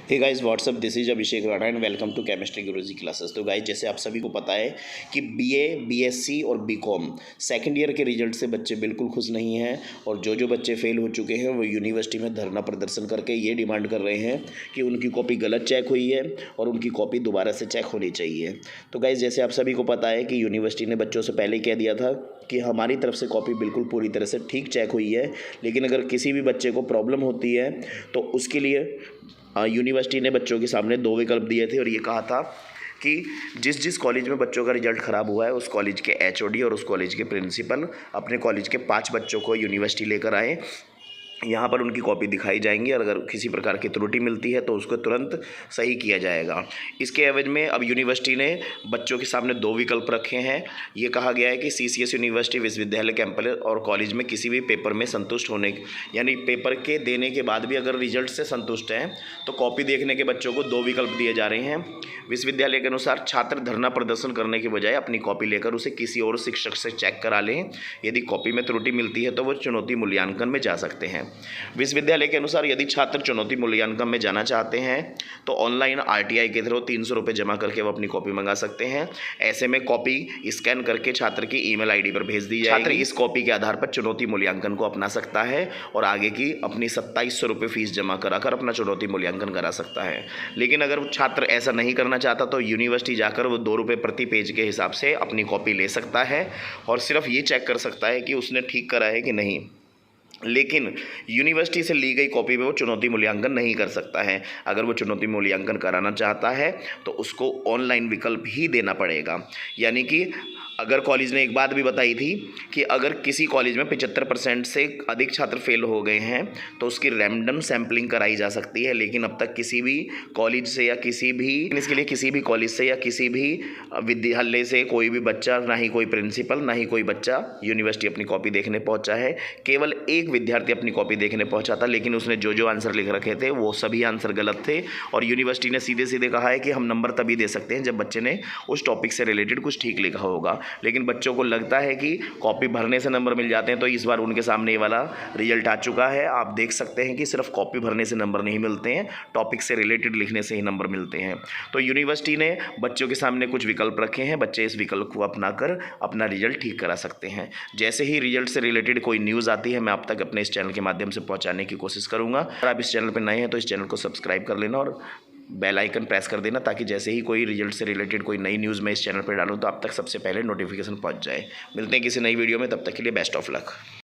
Hey guys what's up, this is Abhishek Rana and welcome to chemistry Guruji classes. तो guys जैसे आप सभी को पता है कि बीए, बीएससी और बीकॉम सेकंड ईयर के रिजल्ट से बच्चे बिल्कुल खुश नहीं हैं और जो बच्चे फेल हो चुके हैं वो यूनिवर्सिटी में धरना प्रदर्शन करके ये डिमांड कर रहे हैं कि उनकी कॉपी गलत चेक हुई है और उनकी कॉपी दोबारा से चेक होनी चाहिए। तो गाइस जैसे आप सभी को पता है कि यूनिवर्सिटी ने बच्चों से पहले कह दिया था कि हमारी तरफ से कॉपी बिल्कुल पूरी तरह से ठीक चेक हुई है, लेकिन अगर किसी भी बच्चे को प्रॉब्लम होती है तो उसके लिए यूनिवर्सिटी ने बच्चों के सामने दो विकल्प दिए थे और ये कहा था कि जिस कॉलेज में बच्चों का रिजल्ट ख़राब हुआ है उस कॉलेज के एचओडी और उस कॉलेज के प्रिंसिपल अपने कॉलेज के 5 बच्चों को यूनिवर्सिटी लेकर आए। यहाँ पर उनकी कॉपी दिखाई जाएंगी और अगर किसी प्रकार की त्रुटि मिलती है तो उसको तुरंत सही किया जाएगा। इसके एवज में अब यूनिवर्सिटी ने बच्चों के सामने दो विकल्प रखे हैं। ये कहा गया है कि सीसीएस यूनिवर्सिटी विश्वविद्यालय कैंपस और कॉलेज में किसी भी पेपर में संतुष्ट होने यानी पेपर के देने के बाद भी अगर रिजल्ट से संतुष्ट हैं तो कॉपी देखने के बच्चों को दो विकल्प दिए जा रहे हैं। विश्वविद्यालय के अनुसार छात्र धरना प्रदर्शन करने के बजाय अपनी कॉपी लेकर उसे किसी और शिक्षक से चेक करा लें। यदि कॉपी में त्रुटि मिलती है तो वो चुनौती मूल्यांकन में जा सकते हैं। विश्वविद्यालय के अनुसार यदि छात्र चुनौती मूल्यांकन में जाना चाहते हैं तो ऑनलाइन आरटीआई के थ्रू 300 रुपये जमा करके वो अपनी कॉपी मंगा सकते हैं। ऐसे में कॉपी स्कैन करके छात्र की ईमेल आईडी पर भेज दी जाएगी। छात्र इस कॉपी के आधार पर चुनौती मूल्यांकन को अपना सकता है और आगे की अपनी 2700 रुपये फीस जमा कराकर अपना चुनौती मूल्यांकन करा सकता है। लेकिन अगर छात्र ऐसा नहीं करना चाहता तो यूनिवर्सिटी जाकर वो 2 रुपये प्रति पेज के हिसाब से अपनी कॉपी ले सकता है और सिर्फ ये चेक कर सकता है कि उसने ठीक करा है कि नहीं। लेकिन यूनिवर्सिटी से ली गई कॉपी में वो चुनौती मूल्यांकन नहीं कर सकता है। अगर वो चुनौती मूल्यांकन कराना चाहता है तो उसको ऑनलाइन विकल्प ही देना पड़ेगा। यानी कि अगर कॉलेज ने एक बात भी बताई थी कि अगर किसी कॉलेज में 75% से अधिक छात्र फेल हो गए हैं तो उसकी रैंडम सैम्पलिंग कराई जा सकती है। लेकिन अब तक किसी भी कॉलेज से या इसके लिए किसी भी कॉलेज से या किसी भी विद्यालय से कोई भी बच्चा, ना ही कोई प्रिंसिपल, ना ही कोई बच्चा यूनिवर्सिटी अपनी कॉपी देखने पहुंचा है। केवल एक विद्यार्थी अपनी कॉपी देखने पहुंचा था, लेकिन उसने जो आंसर लिख रखे थे वो सभी आंसर गलत थे और यूनिवर्सिटी ने सीधे सीधे कहा है कि हम नंबर तभी दे सकते हैं जब बच्चे ने उस टॉपिक से रिलेटेड कुछ ठीक लिखा होगा। लेकिन बच्चों को लगता है कि कॉपी भरने से नंबर मिल जाते हैं, तो इस बार उनके सामने ये वाला रिजल्ट आ चुका है। आप देख सकते हैं कि सिर्फ कॉपी भरने से नंबर नहीं मिलते हैं, टॉपिक से रिलेटेड लिखने से ही नंबर मिलते हैं। तो यूनिवर्सिटी ने बच्चों के सामने कुछ विकल्प रखे हैं, बच्चे इस विकल्प को अपनाकर अपना रिजल्ट ठीक करा सकते हैं। जैसे ही रिजल्ट से रिलेटेड कोई न्यूज़ आती है मैं आप तक अपने इस चैनल के माध्यम से पहुँचाने की कोशिश करूँगा। अगर आप इस चैनल पर नए हैं तो इस चैनल को सब्सक्राइब कर लेना और बेल आइकन प्रेस कर देना, ताकि जैसे ही कोई रिजल्ट से रिलेटेड कोई नई न्यूज़ मैं इस चैनल पर डालूं तो आप तक सबसे पहले नोटिफिकेशन पहुंच जाए। मिलते हैं किसी नई वीडियो में, तब तक के लिए बेस्ट ऑफ लक।